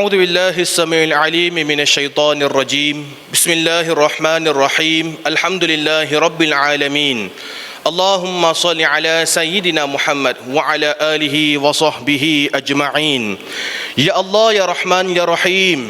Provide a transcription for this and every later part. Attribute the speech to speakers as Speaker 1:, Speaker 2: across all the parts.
Speaker 1: أعوذ بالله السميع العليم من الشيطان الرجيم بسم الله الرحمن الرحيم الحمد لله رب العالمين اللهم صل على سيدنا محمد وعلى آله وصحبه أجمعين يا الله يا رحمن يا رحيم.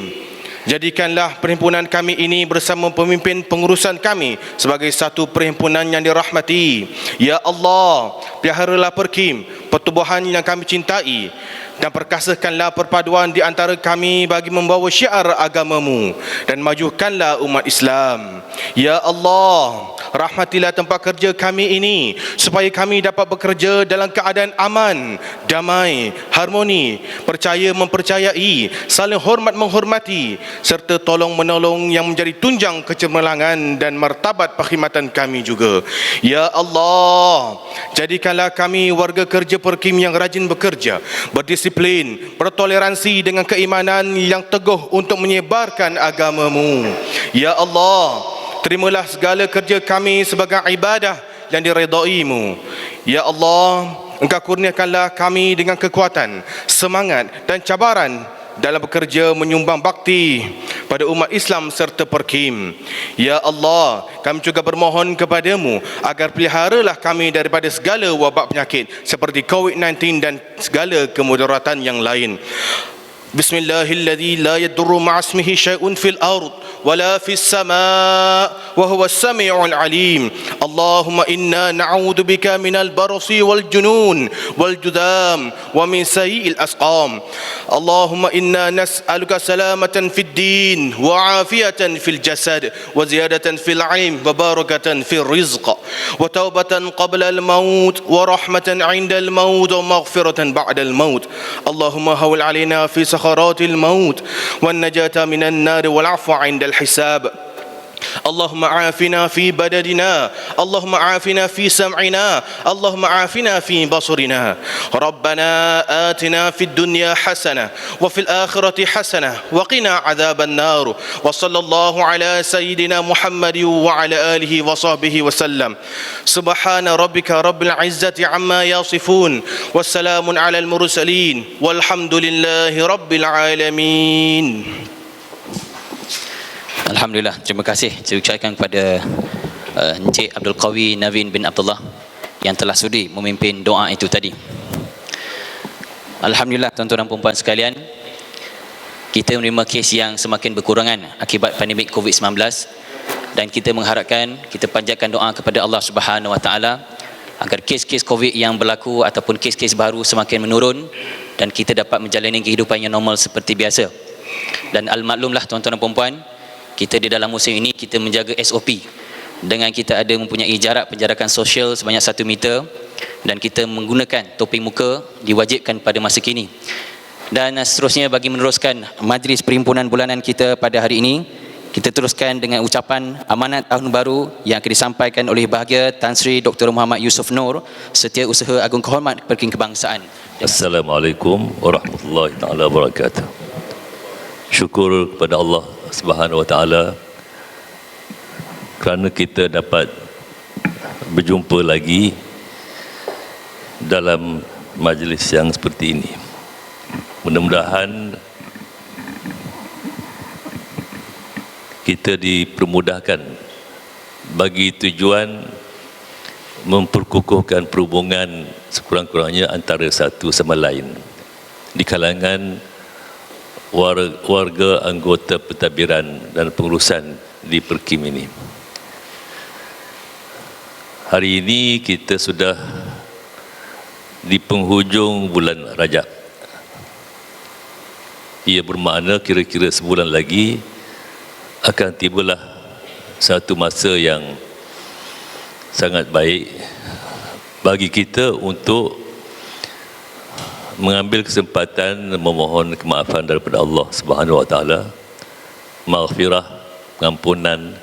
Speaker 1: Jadikanlah perhimpunan kami ini bersama pemimpin pengurusan kami sebagai satu perhimpunan yang dirahmati. Ya Allah, peliharalah Perkim, pertubuhan yang kami cintai, dan perkasakanlah perpaduan di antara kami bagi membawa syiar agamamu, dan majukanlah umat Islam. Ya Allah, rahmatilah tempat kerja kami ini supaya kami dapat bekerja dalam keadaan aman, damai, harmoni, percaya mempercayai, saling hormat menghormati, serta tolong menolong yang menjadi tunjang kecemerlangan dan martabat perkhidmatan kami juga. Ya Allah, jadikanlah kami warga kerja Perkim yang rajin bekerja, berdisiplin, bertoleransi dengan keimanan yang teguh untuk menyebarkan agamamu. Ya Allah, terimalah segala kerja kami sebagai ibadah yang diredaimu. Ya Allah, Engkau kurniakanlah kami dengan kekuatan, semangat dan cabaran dalam bekerja menyumbang bakti pada umat Islam serta Perkim. Ya Allah, kami juga bermohon kepadamu agar peliharalah kami daripada segala wabak penyakit seperti COVID-19 dan segala kemudaratan yang lain. Bismillahilladzi la yadurru ma'asmihi syai'un fil ard wala fis sama' wa huwa as-sami'ul 'alim. Allahumma inna na'udzu bika minal barasi wal junun wal judam wa min sayyi'il asqam. Allahumma inna nas'aluka salamatan fid din wa 'afiyatan fil jasad wa ziyadatan fil 'ilm wa barakatan fil rizq wa taubatan qabla al maut wa rahmatan 'inda al maut wa maghfiratan ba'da al maut. Allahumma hawil 'alaina fi سخرات الموت والنجاة من النار والعفو عند الحساب. اللهم عافنا في بدننا، اللهم عافنا في سمعنا، اللهم عافنا في بصرنا. ربنا آتنا في الدنيا حسنة وفي الآخرة حسنة وقنا عذاب النار. وصلى الله على سيدنا محمد وعلى آله وصحبه وسلم. سبحان ربك رب العزة عما يصفون والسلام على المرسلين والحمد لله رب العالمين.
Speaker 2: Alhamdulillah, terima kasih saya ucapkan kepada Encik Abdul Qawi Navin bin Abdullah yang telah sudi memimpin doa itu tadi. Alhamdulillah, tuan-tuan dan puan-puan sekalian, kita menerima kes yang semakin berkurangan akibat pandemik COVID-19, dan kita mengharapkan, kita panjatkan doa kepada Allah Subhanahu Wa Taala agar kes-kes COVID yang berlaku ataupun kes-kes baru semakin menurun dan kita dapat menjalani kehidupan yang normal seperti biasa. Dan al-maklumlah tuan-tuan dan puan-puan, kita di dalam musim ini kita menjaga SOP dengan kita ada mempunyai jarak penjarakan sosial sebanyak 1 meter, dan kita menggunakan topeng muka diwajibkan pada masa kini. Dan seterusnya, bagi meneruskan majlis perhimpunan bulanan kita pada hari ini, kita teruskan dengan ucapan amanat tahun baru yang akan disampaikan oleh Bahagia Tan Sri Dr. Muhammad Yusof Nur, Setiausaha Agung Kehormat Perkim Kebangsaan.
Speaker 3: Assalamualaikum warahmatullahi taala wabarakatuh. Syukur kepada Allah Subhanahu Wa Taala kerana kita dapat berjumpa lagi dalam majlis yang seperti ini. Mudah-mudahan kita dipermudahkan bagi tujuan memperkukuhkan perhubungan sekurang-kurangnya antara satu sama lain di kalangan warga anggota pentadbiran dan pengurusan di Perkim ini. Hari ini kita sudah di penghujung bulan Rajab. Ia bermakna kira-kira sebulan lagi akan tibalah satu masa yang sangat baik bagi kita untuk mengambil kesempatan memohon kemaafan daripada Allah Subhanahu Wa Taala, maghfirah, pengampunan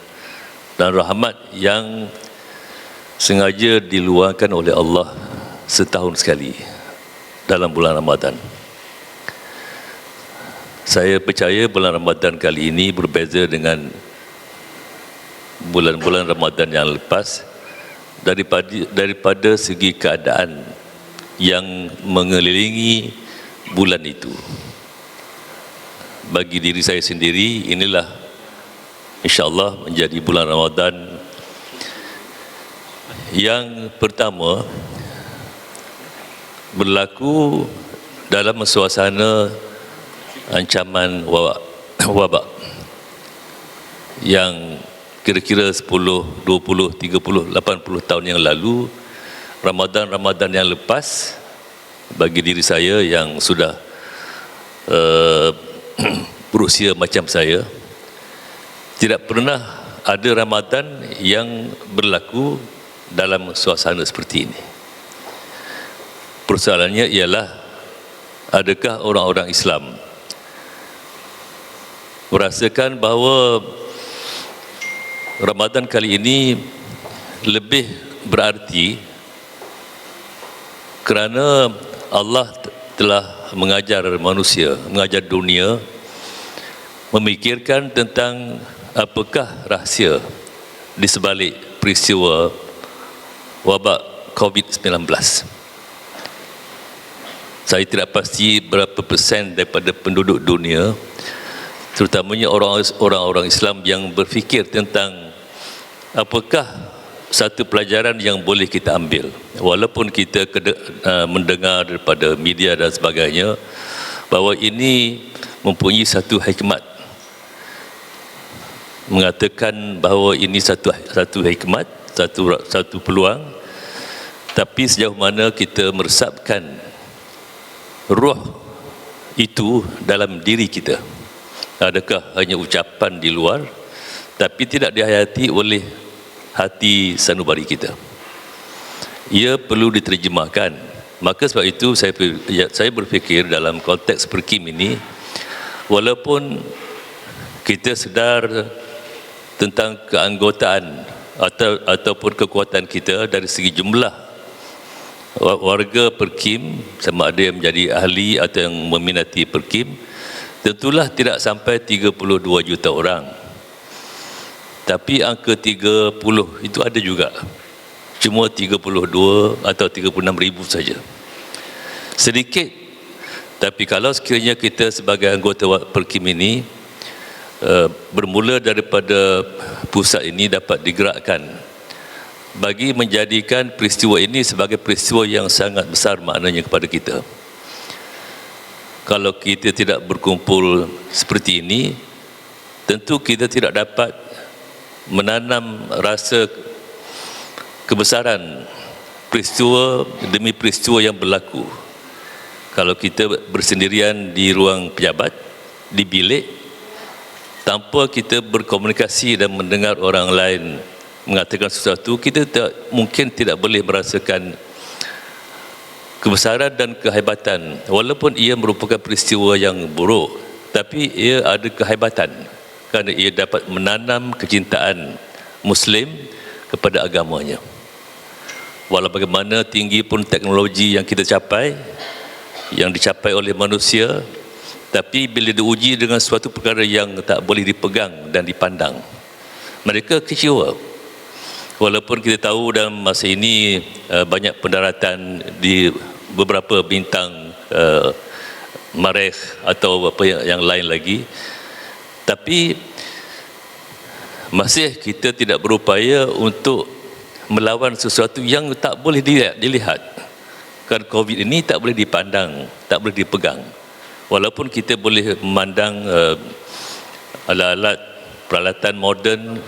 Speaker 3: dan rahmat yang sengaja diluangkan oleh Allah setahun sekali dalam bulan Ramadan. Saya percaya bulan Ramadan kali ini berbeza dengan bulan-bulan Ramadan yang lepas daripada segi keadaan yang mengelilingi bulan itu. bagi diri saya sendiri, inilah insya-Allah menjadi bulan Ramadan yang pertama berlaku dalam suasana ancaman wabak yang kira-kira 10, 20, 30, 80 tahun yang lalu, Ramadan yang lepas, bagi diri saya yang sudah berusia macam saya, tidak pernah ada Ramadan yang berlaku dalam suasana seperti ini. Persoalannya ialah, adakah orang-orang Islam merasakan bahawa Ramadan kali ini lebih berarti kerana Allah telah mengajar manusia, mengajar dunia memikirkan tentang apakah rahsia di sebalik peristiwa wabak COVID-19. Saya tidak pasti berapa persen daripada penduduk dunia, terutamanya orang-orang Islam, yang berfikir tentang apakah satu pelajaran yang boleh kita ambil. Walaupun kita mendengar daripada media dan sebagainya bahawa ini mempunyai satu hikmat, mengatakan bahawa ini satu hikmat, satu peluang, tapi sejauh mana kita meresapkan ruh itu dalam diri kita? Adakah hanya ucapan di luar tapi tidak dihayati oleh hati sanubari kita? Ia perlu diterjemahkan. Maka sebab itu saya berfikir dalam konteks Perkim ini, walaupun kita sedar tentang keanggotaan ataupun kekuatan kita dari segi jumlah warga Perkim, sama ada yang menjadi ahli atau yang meminati Perkim, tentulah tidak sampai 32 juta orang. Tapi angka 30 itu ada juga. Cuma 32 atau 36 ribu saja. Sedikit. Tapi kalau sekiranya kita sebagai anggota Perkim ini bermula daripada pusat ini dapat digerakkan bagi menjadikan peristiwa ini sebagai peristiwa yang sangat besar maknanya kepada kita. Kalau kita tidak berkumpul seperti ini, tentu kita tidak dapat menanam rasa kebesaran peristiwa demi peristiwa yang berlaku. Kalau kita bersendirian di ruang pejabat, di bilik, tanpa kita berkomunikasi dan mendengar orang lain mengatakan sesuatu, kita mungkin tidak boleh merasakan kebesaran dan kehebatan. Walaupun ia merupakan peristiwa yang buruk, tapi ia ada kehebatan kerana ia dapat menanam kecintaan Muslim kepada agamanya. Walau bagaimana tinggi pun teknologi yang kita capai, yang dicapai oleh manusia, tapi bila diuji dengan suatu perkara yang tak boleh dipegang dan dipandang, mereka kecewa. Walaupun kita tahu dalam masa ini banyak pendaratan di beberapa bintang Marikh atau apa yang lain lagi, tapi masih kita tidak berupaya untuk melawan sesuatu yang tak boleh dilihat. Kerana COVID ini tak boleh dipandang, tak boleh dipegang. Walaupun kita boleh memandang alat-alat peralatan moden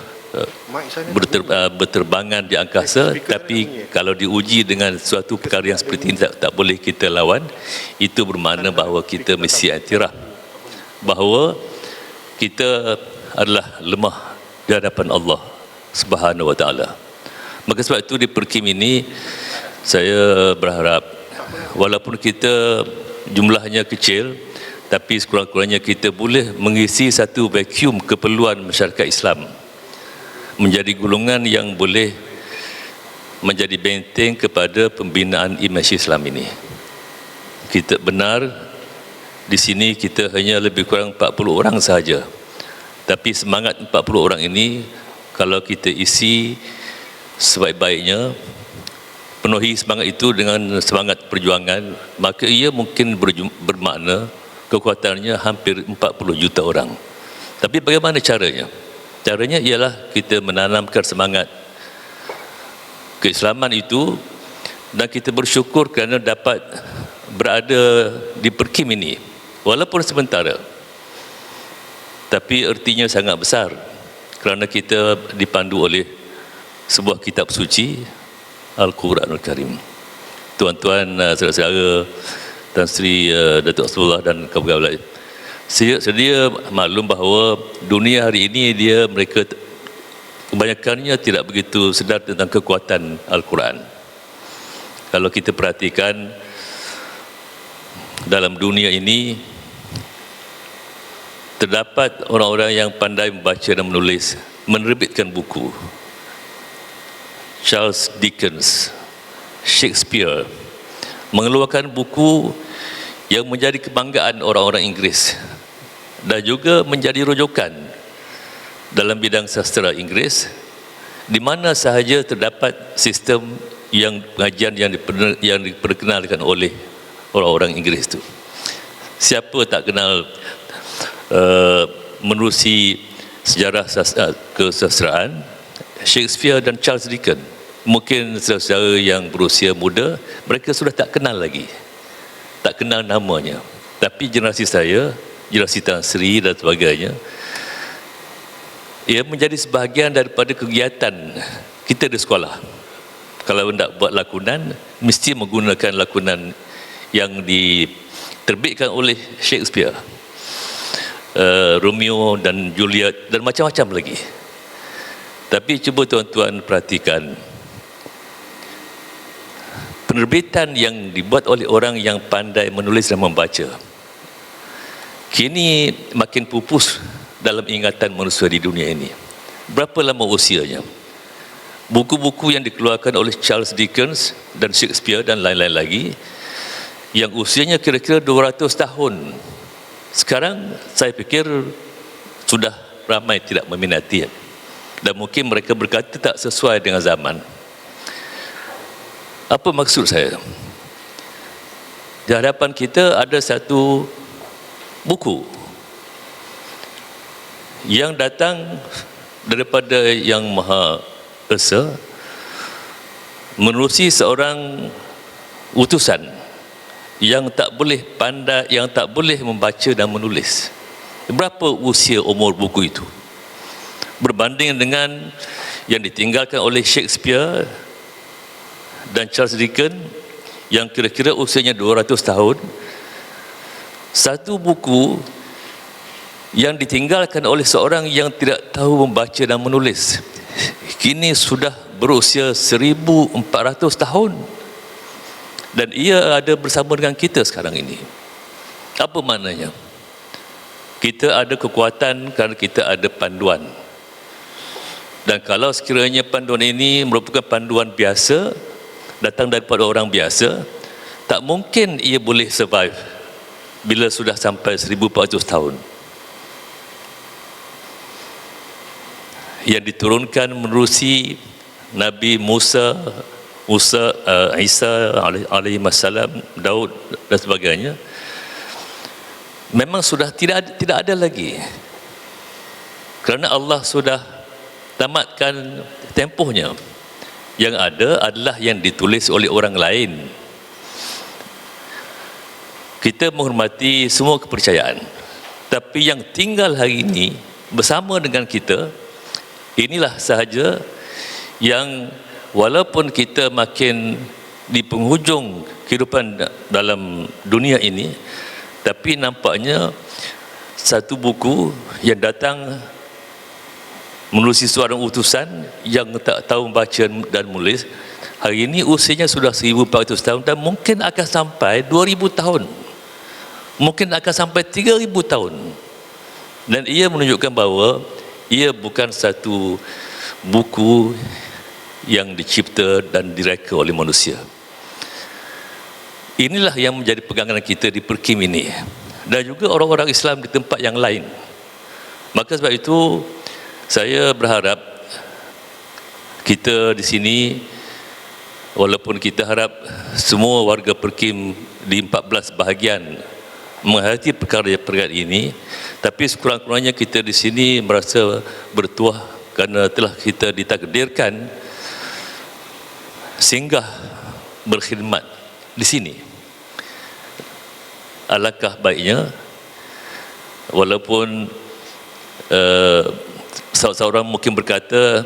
Speaker 3: berterbangan di angkasa, tapi kalau diuji dengan suatu perkara yang seperti ini tak boleh kita lawan. Itu bermakna bahawa kita mesti iktiraf bahawa kita adalah lemah di hadapan Allah Subhanahu wa taala. Maka sebab itu di Perkim ini saya berharap walaupun kita jumlahnya kecil, tapi sekurang-kurangnya kita boleh mengisi satu vacuum keperluan masyarakat Islam, menjadi golongan yang boleh menjadi benteng kepada pembinaan imej Islam ini. Kita benar di sini kita hanya lebih kurang 40 orang sahaja, tapi semangat 40 orang ini kalau kita isi sebaik-baiknya, penuhi semangat itu dengan semangat perjuangan, maka ia mungkin bermakna kekuatannya hampir 40 juta orang. Tapi bagaimana caranya? Caranya ialah kita menanamkan semangat keislaman itu, dan kita bersyukur kerana dapat berada di Perkim ini walaupun sementara, tapi ertinya sangat besar kerana kita dipandu oleh sebuah kitab suci, Al-Quranul Karim. Tuan-tuan, saudara-saudara, Tan Sri Datuk Abdullah dan kawan-kawan lain, sedia maklum bahawa dunia hari ini mereka kebanyakannya tidak begitu sedar tentang kekuatan Al-Quran. Kalau kita perhatikan dalam dunia ini terdapat orang-orang yang pandai membaca dan menulis, menerbitkan buku. Charles Dickens, Shakespeare mengeluarkan buku yang menjadi kebanggaan orang-orang Inggeris dan juga menjadi rujukan dalam bidang sastra Inggeris, di mana sahaja terdapat sistem pengajian yang diperkenalkan oleh orang-orang Inggeris itu. Siapa tak kenal menerusi sejarah kesastraan Shakespeare dan Charles Dickens? Mungkin saudara-saudara yang berusia muda, mereka sudah tak kenal lagi, tak kenal namanya. Tapi generasi saya, generasi Tan Sri dan sebagainya, ia menjadi sebahagian daripada kegiatan kita di sekolah. Kalau hendak buat lakonan, mesti menggunakan lakonan yang diterbitkan oleh Shakespeare, Romeo dan Juliet dan macam-macam lagi. Tapi cuba tuan-tuan perhatikan, penerbitan yang dibuat oleh orang yang pandai menulis dan membaca kini makin pupus dalam ingatan manusia di dunia ini. Berapa lama usianya? Buku-buku yang dikeluarkan oleh Charles Dickens dan Shakespeare dan lain-lain lagi yang usianya kira-kira 200 tahun, sekarang saya fikir sudah ramai tidak meminati, dan mungkin mereka berkata tak sesuai dengan zaman. Apa maksud saya? Di hadapan kita ada satu buku yang datang daripada Yang Maha Esa menerusi seorang utusan yang tak boleh pandai, yang tak boleh membaca dan menulis. Berapa usia umur buku itu? Berbanding dengan yang ditinggalkan oleh Shakespeare dan Charles Dickens yang kira-kira usianya 200 tahun, satu buku yang ditinggalkan oleh seorang yang tidak tahu membaca dan menulis kini sudah berusia 1400 tahun, dan ia ada bersama dengan kita sekarang ini. Apa maknanya? Kita ada kekuatan kerana kita ada panduan, dan kalau sekiranya panduan ini merupakan panduan biasa, datang daripada orang biasa, tak mungkin ia boleh survive bila sudah sampai 1400 tahun. Yang diturunkan menerusi Nabi Musa, Isa alaihi wassalam, Daud dan sebagainya, memang sudah tidak ada lagi, kerana Allah sudah tamatkan tempohnya. Yang ada adalah yang ditulis oleh orang lain. Kita menghormati semua kepercayaan, tapi yang tinggal hari ini bersama dengan kita, inilah sahaja yang walaupun kita makin di penghujung kehidupan dalam dunia ini, tapi nampaknya satu buku yang datang menerusi seorang utusan yang tak tahu membaca dan menulis, hari ini usianya sudah 1400 tahun, dan mungkin akan sampai 2000 tahun, mungkin akan sampai 3000 tahun. Dan ia menunjukkan bahawa ia bukan satu buku yang dicipta dan direka oleh manusia. Inilah yang menjadi pegangan kita di Perkim ini, dan juga orang-orang Islam di tempat yang lain. Maka sebab itu saya berharap kita di sini, walaupun kita harap semua warga Perkim di 14 bahagian menghayati perkara-perkara ini, tapi sekurang-kurangnya kita di sini merasa bertuah kerana telah kita ditakdirkan singgah berkhidmat di sini. Alangkah baiknya, walaupun seorang mungkin berkata,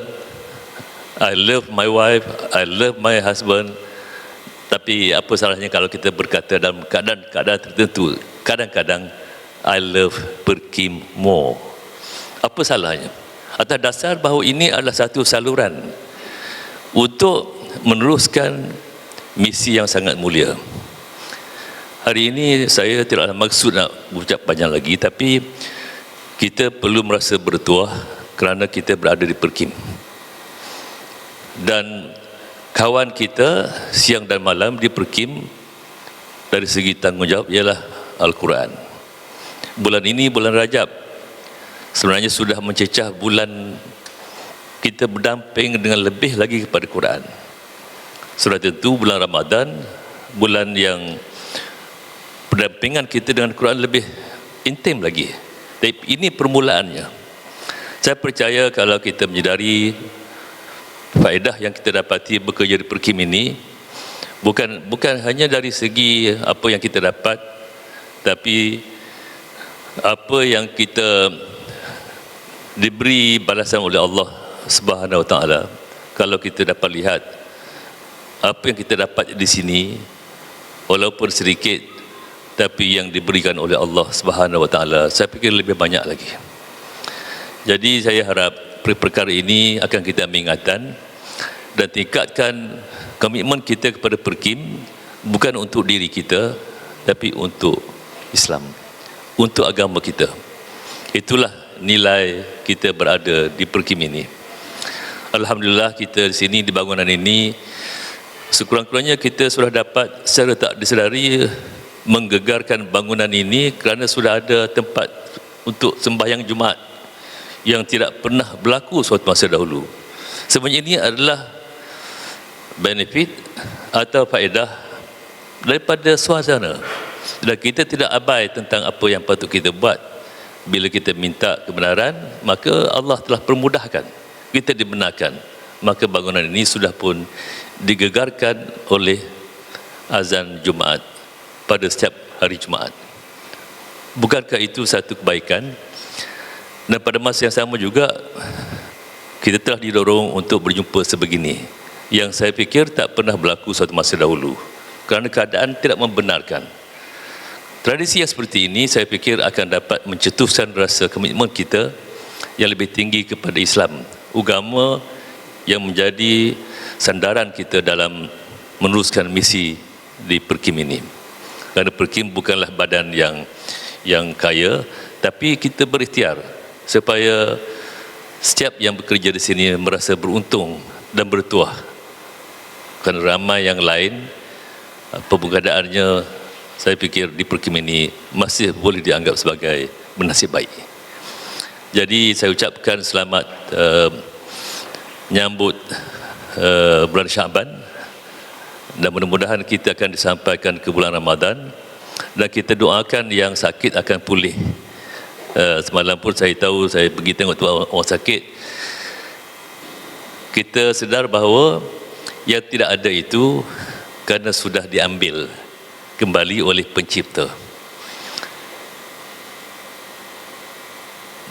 Speaker 3: I love my wife, I love my husband, tapi apa salahnya kalau kita berkata dalam keadaan tertentu, kadang-kadang I love Perkim more. Apa salahnya? Atas dasar bahawa ini adalah satu saluran untuk meneruskan misi yang sangat mulia. Hari ini saya tidak ada maksud nak ucap panjang lagi, tapi kita perlu merasa bertuah kerana kita berada di Perkim. Dan kawan kita siang dan malam di Perkim dari segi tanggungjawab ialah Al-Quran. Bulan ini bulan Rajab, sebenarnya sudah mencecah bulan kita berdamping dengan lebih lagi kepada Quran. Sudah tentu bulan Ramadan, bulan yang pendampingan kita dengan Quran lebih intim lagi. Tapi ini permulaannya. Saya percaya kalau kita menyedari faedah yang kita dapati bekerja di Perkim ini, bukan hanya dari segi apa yang kita dapat, tapi apa yang kita diberi balasan oleh Allah Subhanahu Wa Taala. Kalau kita dapat lihat apa yang kita dapat di sini, walaupun sedikit, tapi yang diberikan oleh Allah Subhanahu Wa Taala, saya fikir lebih banyak lagi. Jadi saya harap perkara ini akan kita ambil ingatan dan tingkatkan komitmen kita kepada Perkim, bukan untuk diri kita, tapi untuk Islam, untuk agama kita. Itulah nilai kita berada di Perkim ini. Alhamdulillah kita di sini, di bangunan ini, sekurang-kurangnya kita sudah dapat secara tak disedari menggegarkan bangunan ini kerana sudah ada tempat untuk sembahyang Jumaat yang tidak pernah berlaku suatu masa dahulu. Sebenarnya ini adalah benefit atau faedah daripada suasana, dan kita tidak abai tentang apa yang patut kita buat. Bila kita minta kebenaran, maka Allah telah permudahkan, kita dibenarkan. Maka bangunan ini sudah pun digegarkan oleh azan Jumaat pada setiap hari Jumaat. Bukankah itu satu kebaikan? Dan pada masa yang sama juga kita telah didorong untuk berjumpa sebegini, yang saya fikir tak pernah berlaku suatu masa dahulu kerana keadaan tidak membenarkan. Tradisi yang seperti ini saya fikir akan dapat mencetuskan rasa komitmen kita yang lebih tinggi kepada Islam, agama yang menjadi sandaran kita dalam meneruskan misi di Perkim ini. Kerana Perkim bukanlah badan yang kaya, tapi kita berikhtiar supaya setiap yang bekerja di sini merasa beruntung dan bertuah. Kerana ramai yang lain pembegadaannya, saya fikir di Perkim ini masih boleh dianggap sebagai bernasib baik. Jadi saya ucapkan selamat menyambut bulan Syaban, dan mudah-mudahan kita akan disampaikan ke bulan Ramadan, dan kita doakan yang sakit akan pulih. Semalam pun saya tahu, saya pergi tengok orang sakit, kita sedar bahawa yang tidak ada itu kerana sudah diambil kembali oleh pencipta.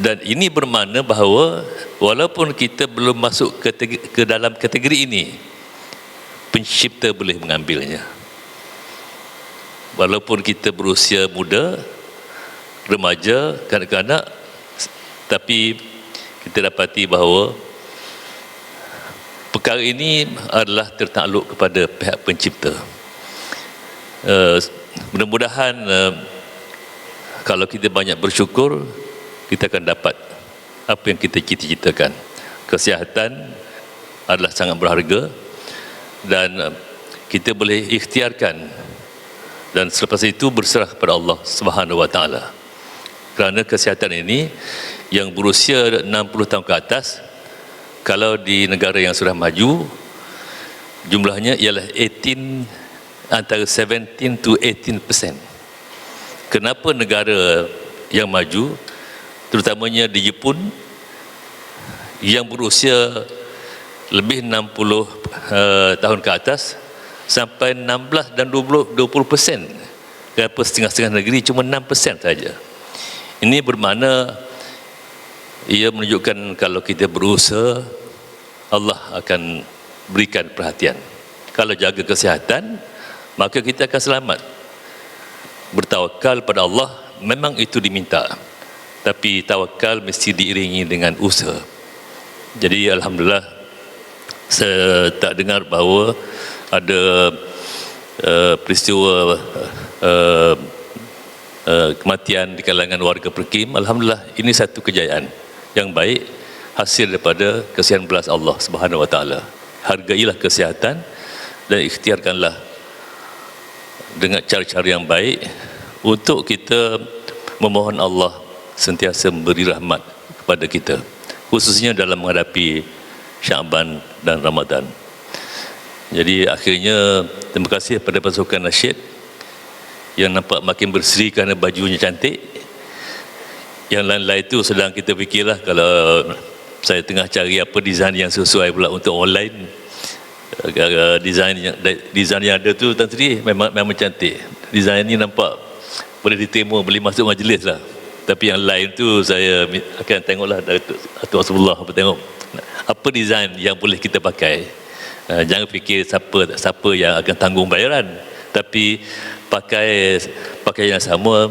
Speaker 3: Dan ini bermakna bahawa walaupun kita belum masuk ke dalam kategori ini, pencipta boleh mengambilnya. Walaupun kita berusia muda, remaja, kanak-kanak, tapi kita dapati bahawa perkara ini adalah tertakluk kepada pihak pencipta. Mudah-mudahan kalau kita banyak bersyukur, kita akan dapat apa yang kita cita-citakan. Kesihatan adalah sangat berharga dan kita boleh ikhtiarkan, dan selepas itu berserah kepada Allah Subhanahu Wa Taala. Kerana kesihatan ini yang berusia 60 tahun ke atas, kalau di negara yang sudah maju, jumlahnya ialah antara 17 to 18%. kenapa negara yang maju, terutamanya di Jepun, yang berusia lebih 60 tahun ke atas, sampai 16 dan 20%. Kenapa setengah-setengah negeri cuma 6% saja? Ini bermakna ia menunjukkan kalau kita berusaha, Allah akan berikan perhatian. Kalau jaga kesihatan, maka kita akan selamat. Bertawakal pada Allah memang itu diminta, tapi tawakal mesti diiringi dengan usaha. Jadi alhamdulillah, saya tak dengar bahawa ada peristiwa kematian di kalangan warga Perkim. Alhamdulillah, ini satu kejayaan yang baik, hasil daripada kesian belas Allah Subhanahu Wa Taala. Hargailah kesihatan dan ikhtiarkanlah dengan cara-cara yang baik untuk kita memohon Allah sentiasa memberi rahmat kepada kita, khususnya dalam menghadapi Syaban dan Ramadan. Jadi akhirnya terima kasih kepada pasukan nasyid yang nampak makin berseri kerana bajunya cantik. Yang lain-lain itu sedang kita fikirlah, kalau saya tengah cari apa design yang sesuai pula untuk online. Design yang ada tu Tan Sri memang cantik. Design ni nampak boleh diterima, boleh masuk majlis lah. Tapi yang lain tu saya akan tengoklah Datuk Rasulullah apa tengok apa design yang boleh kita pakai. Jangan fikir siapa yang akan tanggung bayaran, tapi pakai yang sama,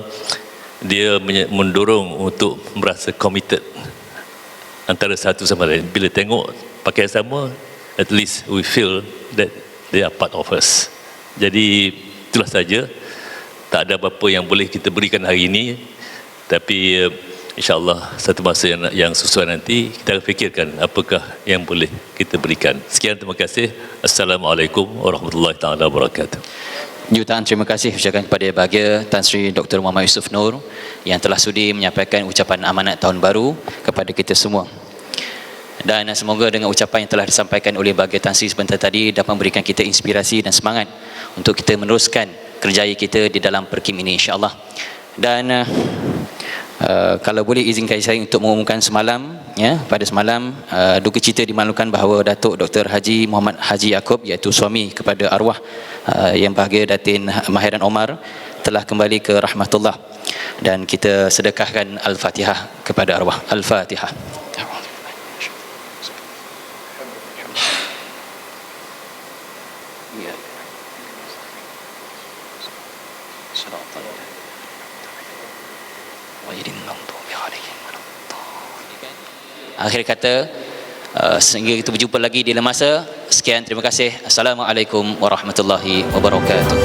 Speaker 3: dia mendorong untuk merasa committed antara satu sama lain. Bila tengok pakai sama, at least we feel that they are part of us. Jadi itulah saja, tak ada apa-apa yang boleh kita berikan hari ini, tapi InsyaAllah satu masa yang sesuai nanti kita akan fikirkan apakah yang boleh kita berikan. Sekian, terima kasih. Assalamualaikum warahmatullahi taala wabarakatuh.
Speaker 2: Jutaan terima kasih ucapkan kepada Bahagia Tan Sri Dr. Muhammad Yusof Nur yang telah sudi menyampaikan ucapan amanat tahun baru kepada kita semua. Dan semoga dengan ucapan yang telah disampaikan oleh Bahagia Tan Sri sebentar tadi dapat memberikan kita inspirasi dan semangat untuk kita meneruskan kerjaya kita di dalam Perkim ini, insya-Allah. Dan kalau boleh izinkan saya untuk mengumumkan semalam, ya, pada semalam duka cita dimaklumkan bahawa Datuk Dr. Haji Muhammad Haji Yaakob, iaitu suami kepada arwah yang bahagia Datin Mahiran Omar, telah kembali ke rahmatullah, dan kita sedekahkan Al-Fatihah kepada arwah. Al-Fatihah. Akhir kata, sehingga kita berjumpa lagi di lain masa. Sekian, terima kasih. Assalamualaikum warahmatullahi wabarakatuh.